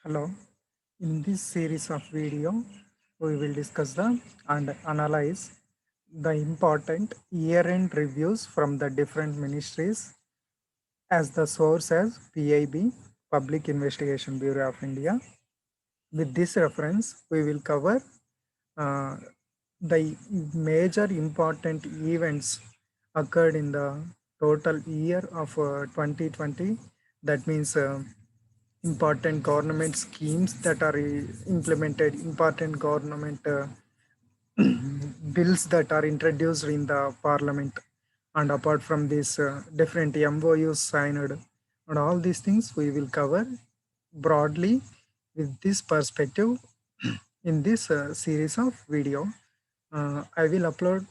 Hello. In this series of video, we will discuss the and analyze the important year-end reviews from the different ministries as the source as PIB, Public Investigation Bureau of India. With this reference, we will cover uh, the major important events occurred in the total year of 2020. That means important government schemes that are implemented, important government bills that are introduced in the parliament, and apart from this, different MOUs signed, and all these things we will cover broadly with this perspective in this series of video. I will upload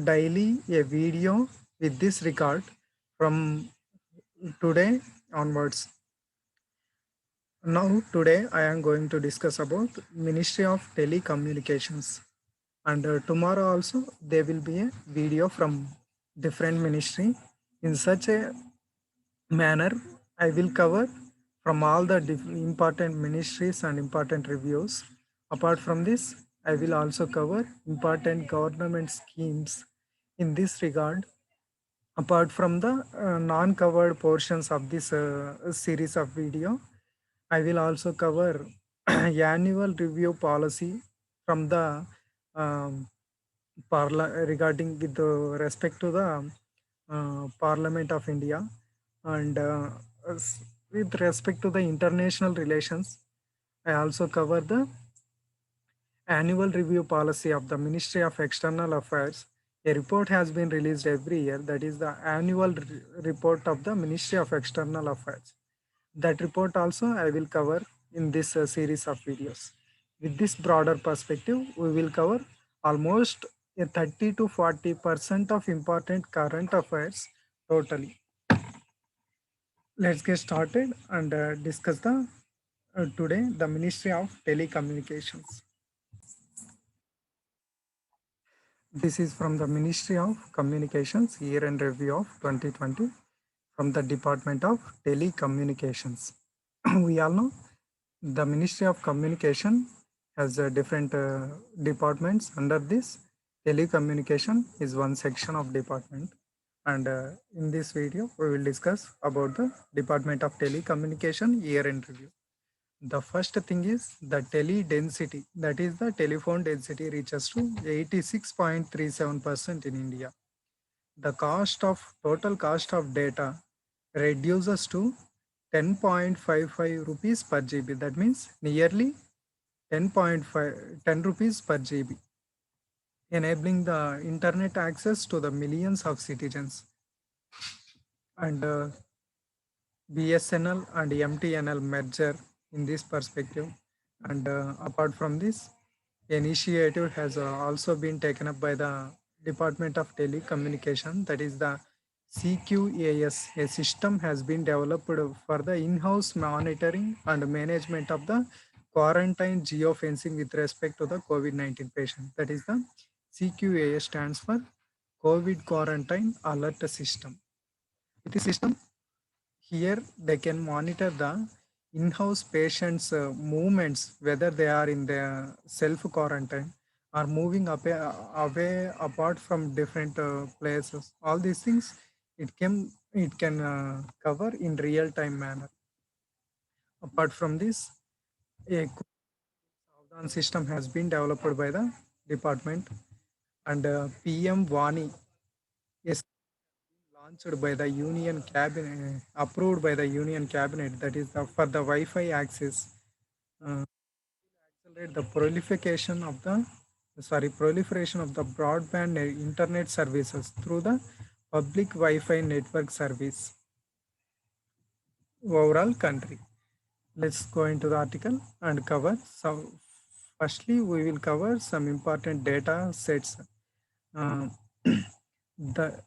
daily a video with this record from today onwards. Now, today I am going to discuss about Ministry of Telecommunications, and tomorrow also there will be a video from different ministry. In such a manner, I will cover from all the important ministries and important reviews. Apart from this, I will also cover important government schemes in this regard. Apart from the non-covered portions of this series of video, I will also cover annual review policy from the regarding with respect to the Parliament of India, and with respect to the international relations. I also cover the annual review policy of the Ministry of External Affairs. A report has been released every year, that is the annual report of the Ministry of External Affairs. That report also I will cover in this series of videos. With this broader perspective, we will cover almost a 30 to 40% of important current affairs totally. Let's get started and discuss the today the Ministry of Telecommunications. This is from the Ministry of Communications Year End Review of 2020 from the Department of Telecommunications. We all know the Ministry of Communication has different departments. Under this, telecommunication is one section of department. And in this video, we will discuss about the Department of Telecommunication Year End Review. The first thing is the tele density, that is the telephone density reaches to 86.37% in India. The total cost of data reduces to 10.55 rupees per GB. That means nearly 10 rupees per GB, enabling the internet access to the millions of citizens. And BSNL and MTNL merger in this perspective. And apart from this, initiative has also been taken up by the Department of Telecommunication, that is the CQAS. A system has been developed for the in-house monitoring and management of the quarantine geofencing with respect to the COVID-19 patient. That is the CQAS stands for COVID Quarantine Alert System. With this system, here they can monitor the in-house patients' movements, whether they are in the self-quarantine or moving away apart from different places. All these things it can cover in real-time manner. Apart from this, a Saavdhan system has been developed by the department, and PM Vani is launched by the Union Cabinet, approved by the Union Cabinet, that is for the Wi-Fi access, accelerate the proliferation of the broadband internet services through the public Wi-Fi network service overall country. Let's go into the article and cover. So, firstly, we will cover some important data sets. Uh, the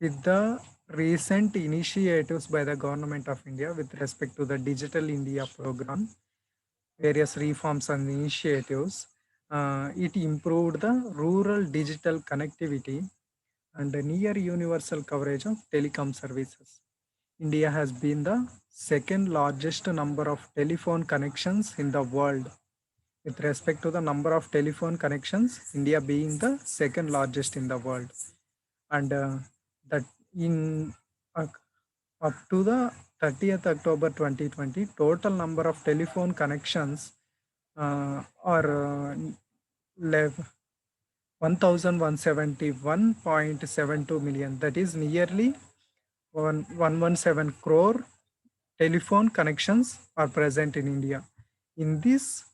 with the recent initiatives by the government of India with respect to the Digital India program, various reforms and initiatives, it improved the rural digital connectivity and near universal coverage of telecom services. India has been the second largest number of telephone connections in the world. With respect to the number of telephone connections, India being the second largest in the world. And that in uh, up to the 30th October 2020, total number of telephone connections are 1,171.72 million. That is nearly 117 crore telephone connections are present in India. In this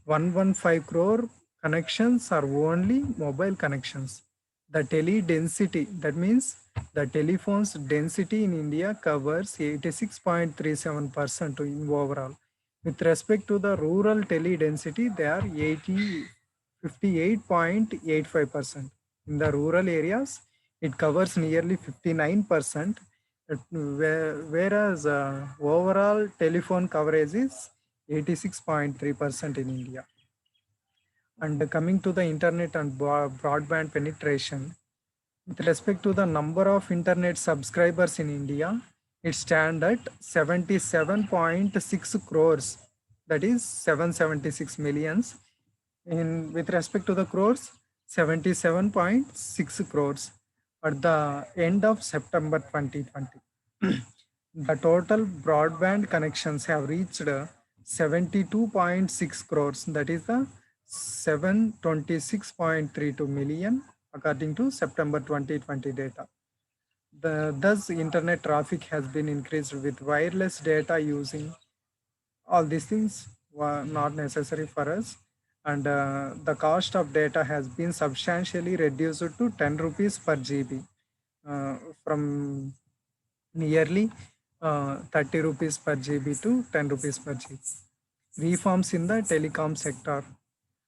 115 crore connections are only mobile connections. The tele density, that means the telephone's density in India covers 86.37% in overall. With respect to the rural tele density, they are 58.85%. In the rural areas, it covers nearly 59%, whereas overall telephone coverage is 86.3% in India. And coming to the internet and broadband penetration, with respect to the number of internet subscribers in India, it stands at 77.6 crores, that is 776 millions. In with respect to the crores, 77.6 crores at the end of September 2020. The total broadband connections have reached 72.6 crores, that is the 726.32 million according to September 2020 data. Thus, internet traffic has been increased with wireless data using all these things were not necessary for us, and the cost of data has been substantially reduced to 10 rupees per GB from nearly 30 rupees per GB to 10 rupees per GB. Reforms in the telecom sector.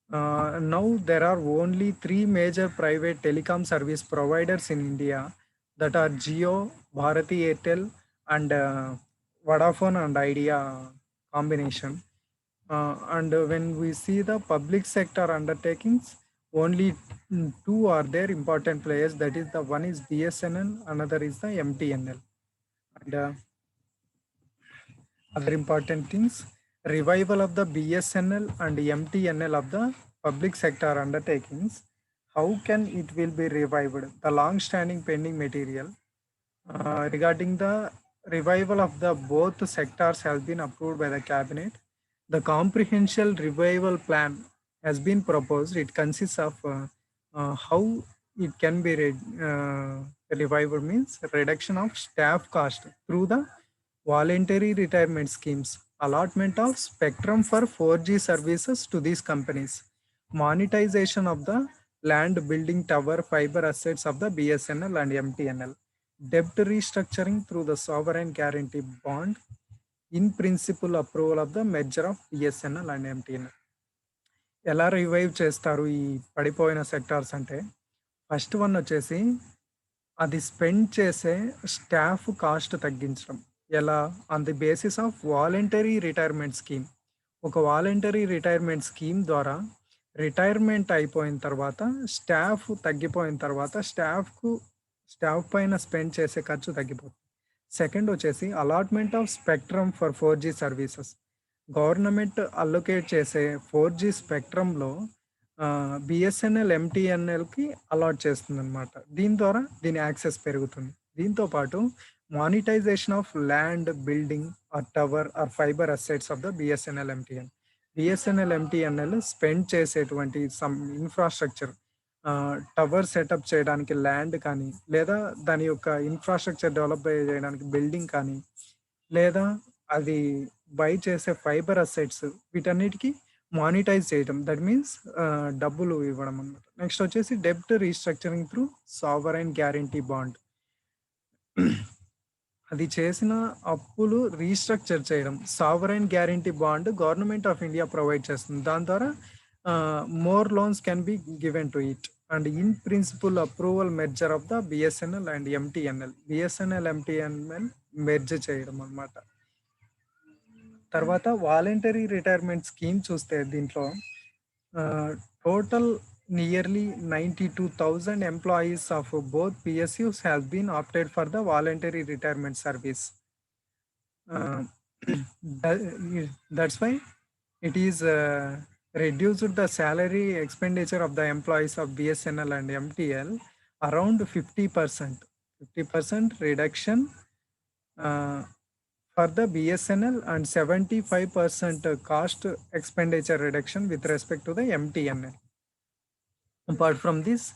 Now there are only three major private telecom service providers in India, that are Jio, Bharati Airtel, and Vodafone and Idea combination. And when we see the public sector undertakings, only two are there important players. That is, the one is BSNL, another is the MTNL. And other important things, revival of the BSNL and MTNL of the public sector undertakings. How can it will be revived? The long-standing pending material regarding the revival of the both sectors has been approved by the cabinet. The comprehensive revival plan has been proposed. It consists of how it can be revived, means reduction of staff cost through the voluntary retirement schemes, allotment of spectrum for 4G services to these companies, monetization of the land, building, tower, fiber assets of the BSNL and MTNL, debt restructuring through the sovereign guarantee bond, in principle approval of the merger of BSNL and MTNL. ఎలా revive చేస్తారు ఈ పడిపోయిన sectors అంటే, first one వచ్చేసి అది spend చేసే staff cost తగ్గించడం. ఎలా? On the basis of voluntary retirement scheme. ఒక వాలంటరీ రిటైర్మెంట్ స్కీమ్ ద్వారా రిటైర్మెంట్ అయిపోయిన తర్వాత స్టాఫ్ తగ్గిపోయిన తర్వాత స్టాఫ్ పైన స్పెండ్ చేసే ఖర్చు తగ్గిపోతుంది. సెకండ్ వచ్చేసి allotment of spectrum for 4G services. Government allocate చేసే 4G స్పెక్ట్రమ్లో బిఎస్ఎన్ఎల్ ఎంటీఎన్ఎల్కి అలాట్ చేస్తుంది అనమాట. దీని ద్వారా దీని యాక్సెస్ పెరుగుతుంది. దీంతో పాటు monetisation of land, building or tower or fibre assets of the BSNL MTN. BSNL MTNL spend చేసేటువంటి సమ్ ఇన్ఫ్రాస్ట్రక్చర్, టవర్ సెటప్ చేయడానికి ల్యాండ్ కానీ, లేదా దాని యొక్క ఇన్ఫ్రాస్ట్రక్చర్ డెవలప్ చేయడానికి బిల్డింగ్ కానీ, లేదా అది బై చేసే ఫైబర్ అసెట్స్, వీటన్నిటికీ మానిటైజ్ చేయడం. దట్ మీన్స్ డబ్బులు ఇవ్వడం అనమాట. నెక్స్ట్ వచ్చేసి డెబ్ట్ restructuring through sovereign guarantee bond. అది చేసిన అప్పులు రీస్ట్రక్చర్ చేయడం. Sovereign guarantee bond government of India provide చేస్తుంది. దాని ద్వారా more loans can be given to it. And in principle approval merger of the BSNL and MTNL. BSNL MTNL merge చేయడం అనమాట. తర్వాత వాలంటరీ రిటైర్మెంట్ స్కీమ్ చూస్తే దీంట్లో total nearly 92,000 employees of both PSUs have been opted for the voluntary retirement service. Uh, that's why it is reduced the salary expenditure of the employees of BSNL and MTL around 50%. 50% reduction uh, for the BSNL and 75% cost expenditure reduction with respect to the MTNL. Apart from this,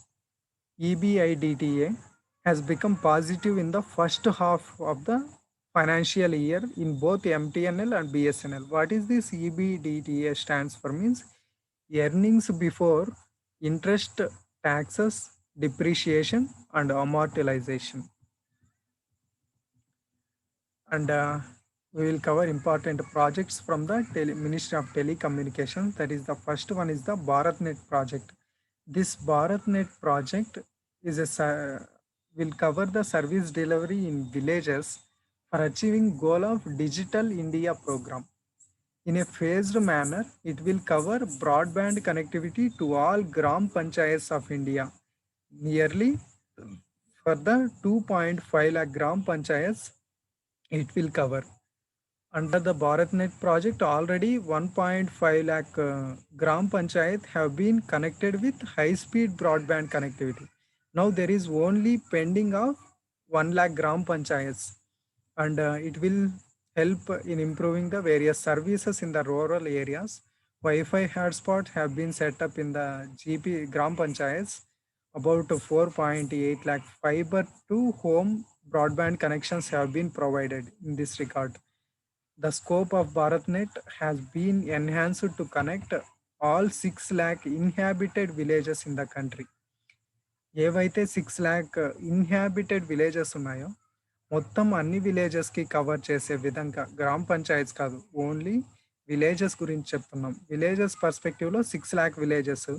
EBITDA has become positive in the first half of the financial year in both MTNL and BSNL. What is this EBITDA stands for? Means earnings before interest, taxes, depreciation and amortization. And we will cover important projects from the Ministry of Telecommunications. That is, the first one is the BharatNet project. This BharatNet project is will cover the service delivery in villages for achieving goal of Digital India program. In a phased manner, it will cover broadband connectivity to all Gram Panchayats of India. Nearly for the 2.5 lakh Gram Panchayats, it will cover. Under the BharatNet project, already 1.5 lakh Gram Panchayat have been connected with high-speed broadband connectivity. Now there is only pending of 1 lakh Gram Panchayats, and it will help in improving the various services in the rural areas. Wi-Fi hotspots have been set up in the GP Gram Panchayats. About 4.8 lakh fiber to home broadband connections have been provided in this regard. The scope of BharatNet has been enhanced to connect all 6 lakh inhabited villages in the country. ఏవైతే 6 lakh inhabited villages ఉన్నాయో మొత్తం అన్ని విలేజెస్కి cover చేసే విధంగా గ్రామ పంచాయత్స్ కాదు, only villages గురించి చెప్తున్నాం. విలేజెస్ పర్స్పెక్టివ్లో 6 lakh విలేజెస్,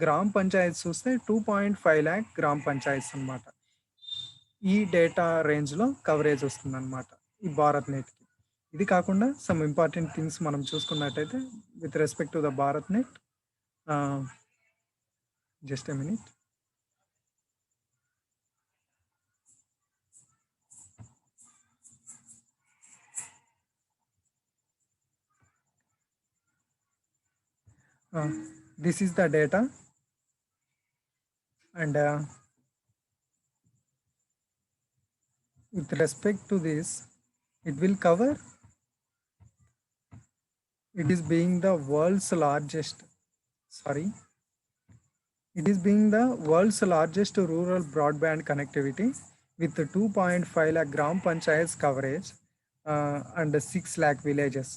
గ్రామ పంచాయత్స్ చూస్తే 2.5 lakh గ్రామ పంచాయత్స్ అనమాట. ఈ డేటా రేంజ్లో కవరేజ్ వస్తుంది అనమాట ఈ భారత్ నెట్కి. ఇది కాకుండా సమ్ ఇంపార్టెంట్ థింగ్స్ మనం చూసుకున్నట్టయితే with respect to the Bharat net, just a minute. This is the data, and with respect to this, it will cover, it is being the world's largest, it is being the world's largest rural broadband connectivity with 2.5 lakh gram panchayats coverage and 6 lakh villages.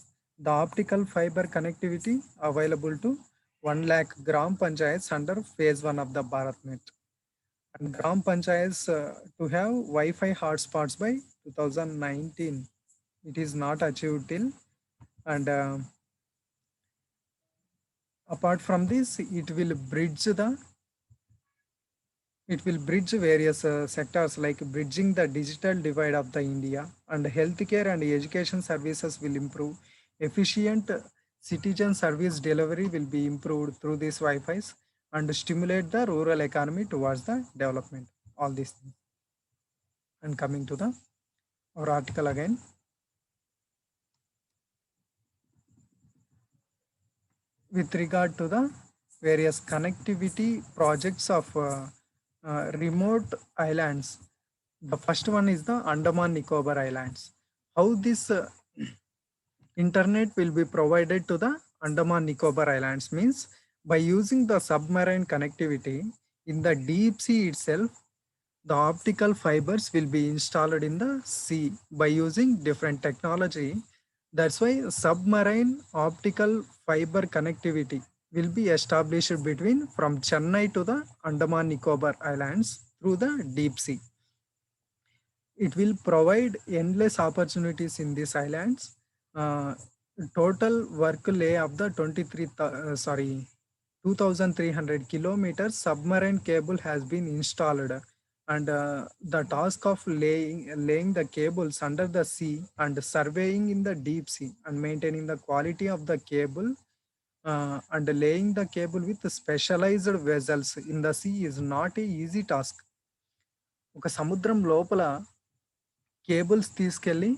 The optical fiber connectivity available to 1 lakh gram panchayats under phase 1 of the BharatNet. And gram panchayats to have Wi-Fi hotspots by 2019. It is not achieved till, and apart from this, it will bridge various sectors like bridging the digital divide of the India, and healthcare and education services will improve. Efficient citizen service delivery will be improved through these Wi-Fis and stimulate the rural economy towards the development. All these things. And coming to the our article again. With regard to the various connectivity projects of remote islands, the first one is the Andaman Nicobar Islands. How this internet will be provided to the Andaman Nicobar Islands means by using the submarine connectivity in the deep sea itself. The optical fibers will be installed in the sea by using different technology. That's why submarine optical fiber connectivity will be established between from Chennai to the Andaman Nicobar Islands through the deep sea. It will provide endless opportunities in these islands. Total work lay of the 2,300 kilometers submarine cable has been installed, and the task of laying the cables under the sea and surveying in the deep sea and maintaining the quality of the cable and laying the cable with specialized vessels in the sea is not a easy task. ఒక సముద్రం లోపల cables తీసుకెళ్ళి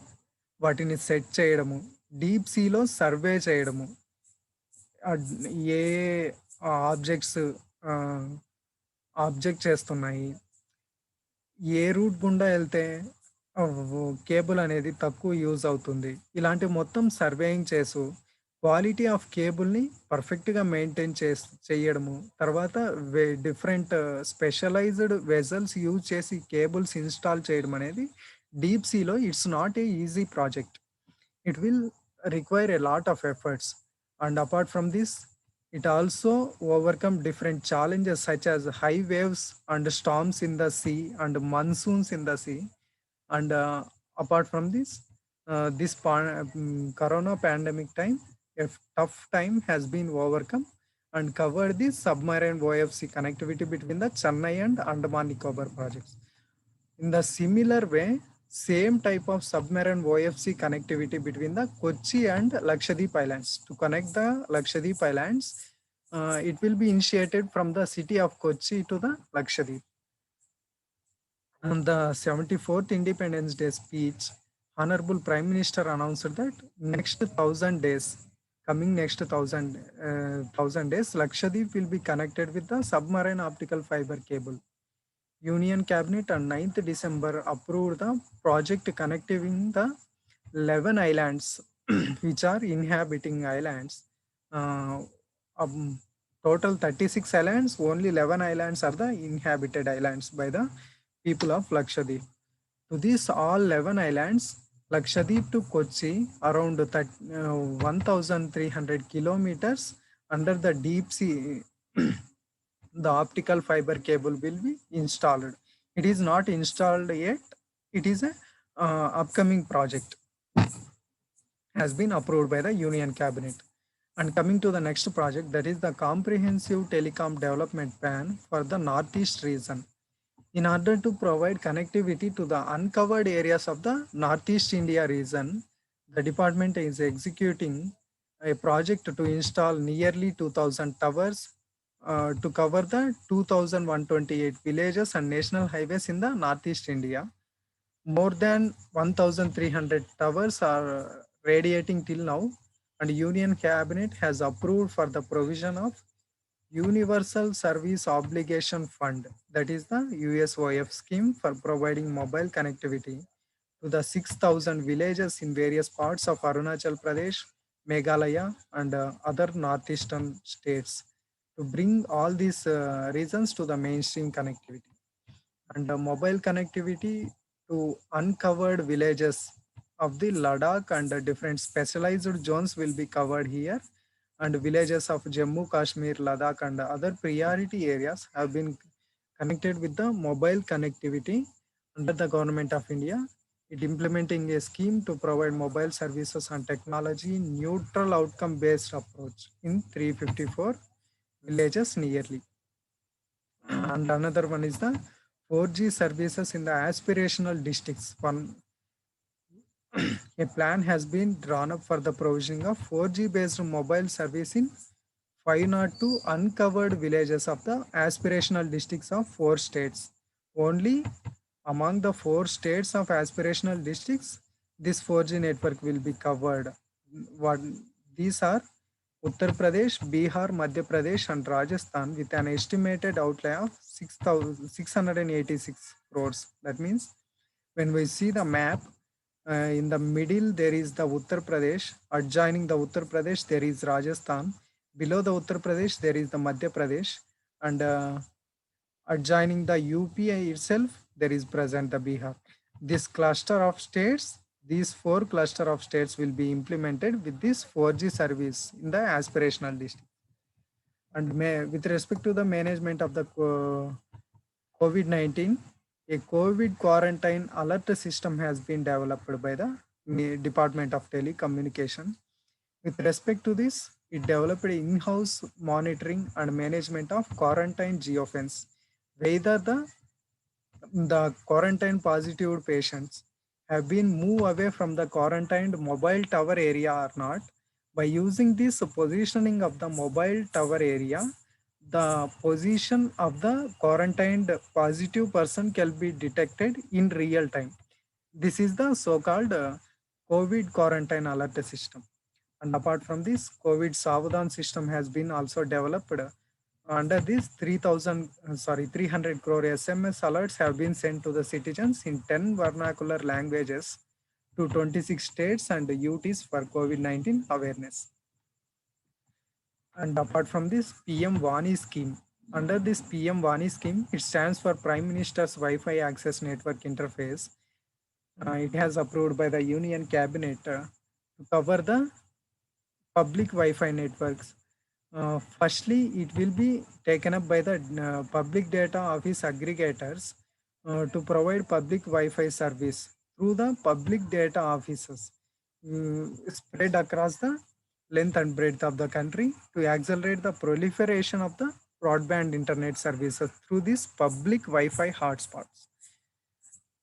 వాటిని set చేయడము, deep సీలో survey చేయడము, ఏ objects object చేస్తున్నాయి, ఏ route గుండా వెళ్తే కేబుల్ అనేది తక్కువ యూజ్ అవుతుంది, ఇలాంటి మొత్తం సర్వేయింగ్ చేసు క్వాలిటీ ఆఫ్ కేబుల్ని పర్ఫెక్ట్గా మెయింటైన్ చేయడము, తర్వాత డిఫరెంట్ స్పెషలైజ్డ్ వెజల్స్ యూజ్ చేసి కేబుల్స్ ఇన్స్టాల్ చేయడం అనేది డీప్ సీలో it's not a easy project. It will require a lot of efforts, and apart from this it also overcome different challenges such as high waves and storms in the sea and monsoons in the sea. And apart from this, corona pandemic time, a tough time has been overcome and covered the submarine OFC connectivity between the Chennai and Andaman Nicobar projects. In the similar way, same type of submarine OFC connectivity between the Kochi and Lakshadweep Islands. To connect the Lakshadweep Islands, it will be initiated from the city of Kochi to the Lakshadweep. On the 74th Independence Day speech, Honorable Prime Minister announced that next 1,000 days, coming next 1,000 days, Lakshadweep will be connected with the submarine optical fiber cable. Union Cabinet on 9th December approved the project connecting the 11 islands, which are inhabiting islands. Total 36 islands, only 11 islands are the inhabited islands by the people of Lakshadweep. To these all 11 islands, Lakshadweep to Kochi, around 1,300 kilometers under the deep sea, the optical fiber cable will be installed. It is not installed yet. It is a upcoming project, has been approved by the Union Cabinet. And coming to the next project, that is the Comprehensive Telecom Development Plan for the Northeast region. In order to provide connectivity to the uncovered areas of the Northeast India region, the department is executing a project to install nearly 2,000 towers to cover the 2,128 villages and national highways in the Northeast India. More than 1,300 towers are radiating till now, and Union Cabinet has approved for the provision of Universal Service Obligation Fund, that is the USOF scheme, for providing mobile connectivity to the 6,000 villages in various parts of Arunachal Pradesh, Meghalaya, and other northeastern states, to bring all these regions to the mainstream connectivity. And mobile connectivity to uncovered villages of the Ladakh and different specialized zones will be covered here. And villages of Jammu, Kashmir, Ladakh, and other priority areas have been connected with the mobile connectivity under the Government of India. It implementing a scheme to provide mobile services and technology neutral outcome based approach in 354 villages nearly. And another one is the 4G services in the aspirational districts. A plan has been drawn up for the provisioning of 4G based mobile service in 502 uncovered villages of the aspirational districts of 4 states. Only among the 4 states of aspirational districts, this 4G network will be covered. What these are: Uttar Pradesh, Bihar, Madhya Pradesh, and Rajasthan, with an estimated outlay of 6,686 crores. That means when we see the map, in the middle there is the Uttar Pradesh, adjoining the Uttar Pradesh there is Rajasthan, below the Uttar Pradesh there is the Madhya Pradesh, and adjoining the UP itself there is present the Bihar. This cluster of states, these 4 cluster of states will be implemented with this 4G service in the aspirational district. And with respect to the management of the COVID-19, a COVID quarantine alert system has been developed by the Department of Telecommunication. With respect to this, it developed in-house monitoring and management of quarantine geofence, whether the quarantine positive patients have been moved away from the quarantined mobile tower area or not. By using this positioning of the mobile tower area, the position of the quarantined positive person can be detected in real time. This is the so-called COVID quarantine alert system. And apart from this, COVID Savadhan system has been also developed. Under this, 300 crore SMS alerts have been sent to the citizens in 10 vernacular languages to 26 states and UTs for COVID-19 awareness. And apart from this, PM Vani scheme. Under this PM Vani scheme, it stands for Prime Minister's Wi-Fi Access Network Interface. It has approved by the Union Cabinet to cover the public Wi-Fi networks. Firstly, it will be taken up by the public data office aggregators to provide public Wi-Fi service through the public data offices spread across the length and breadth of the country to accelerate the proliferation of the broadband internet services through these public Wi-Fi hotspots.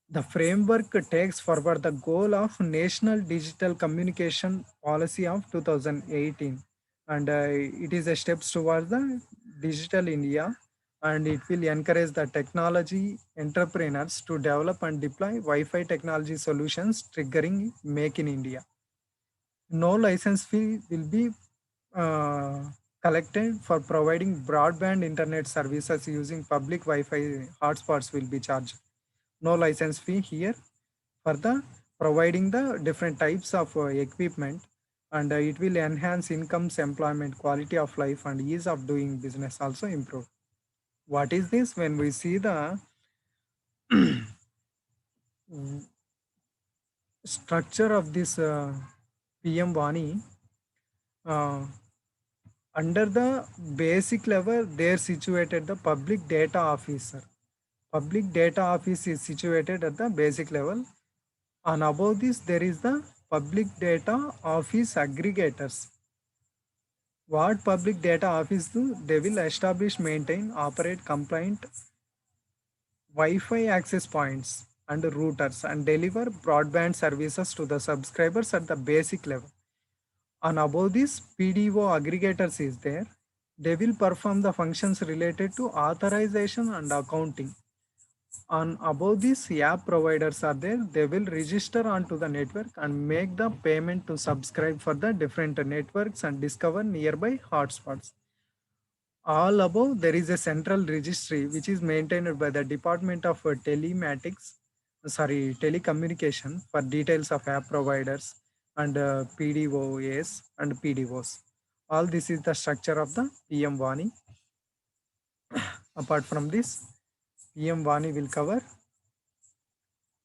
The framework takes forward the goal of National Digital Communication Policy of 2018, and it is a steps towards the digital India, and it will encourage the technology entrepreneurs to develop and deploy Wi-Fi technology solutions triggering Make in India. No license fee will be uh, collected for providing broadband internet services using public Wi-Fi hotspots will be charged. No license fee here for the providing the different types of equipment, and it will enhance incomes, employment, quality of life, and ease of doing business also improve. What is this? When we see the structure of this PM Vani, uh, under the basic level, they're situated the public data officer. Public data office is situated at the basic level. And above this, there is the public data office aggregators. What public data office do? They will establish, maintain, operate compliant Wi-Fi access points and routers and deliver broadband services to the subscribers at the basic level. And above this, PDO aggregators is there. They will perform the functions related to authorization and accounting. On above these app providers are there, they will register onto the network and make the payment to subscribe for the different networks and discover nearby hotspots. All above, there is a central registry which is maintained by the Department of Telecommunication for details of app providers and PDOs and PDOs. All this is the structure of the PM Vani. Apart from this, PM Vani will cover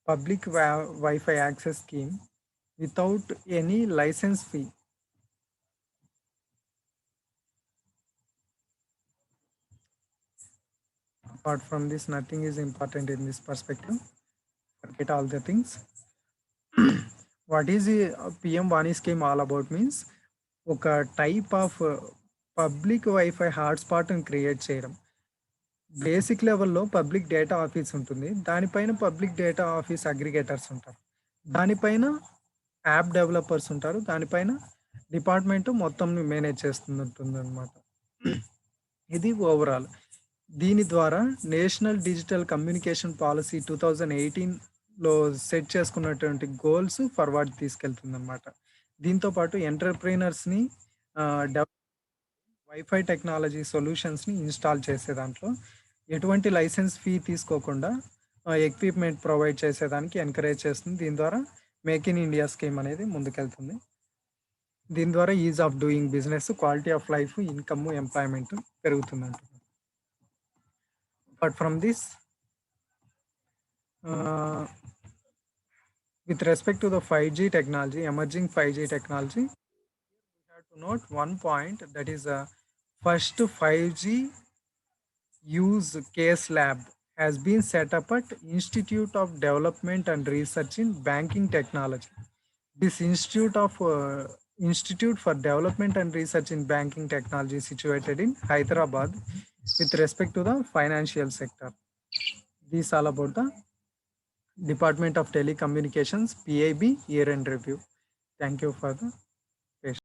public Wi-Fi access scheme without any license fee. Apart from this, nothing is important in this perspective. Forget all the things. What is the PM Vani scheme all about means, ఒక type of public WiFi హాట్స్పాట్ని create చేయడం. Basic లెవెల్లో public data office ఉంటుంది, దానిపైన public data office aggregators ఉంటారు, దానిపైన app developers ఉంటారు, దానిపైన డిపార్ట్మెంట్ మొత్తం మేనేజ్ చేస్తుంటుంది అనమాట. ఇది ఓవరాల్. దీని ద్వారా నేషనల్ డిజిటల్ కమ్యూనికేషన్ పాలసీ 2018లో సెట్ చేసుకున్నటువంటి గోల్స్ ఫార్వర్డ్ తీసుకెళ్తుంది అనమాట. దీంతోపాటు ఎంటర్ప్రీనర్స్ని వైఫై టెక్నాలజీ సొల్యూషన్స్ని ఇన్స్టాల్ చేసే దాంట్లో ఎటువంటి లైసెన్స్ ఫీ తీసుకోకుండా ఎక్విప్మెంట్ ప్రొవైడ్ చేసేదానికి ఎంకరేజ్ చేస్తుంది. దీని ద్వారా మేక్ ఇన్ ఇండియా స్కీమ్ అనేది ముందుకెళ్తుంది. దీని ద్వారా is of doing business, quality of life, income, employment పెరుగుతుంది అంటున్నారు. Apart from this, with respect to the 5G technology, emerging 5G technology, we have to note one point, that is first 5G use case lab has been set up at Institute of Development and Research in Banking Technology. This Institute for Development and Research in Banking Technology is situated in Hyderabad with respect to the financial sector. This all about the Department of Telecommunications PIB year-end review. Thank you for the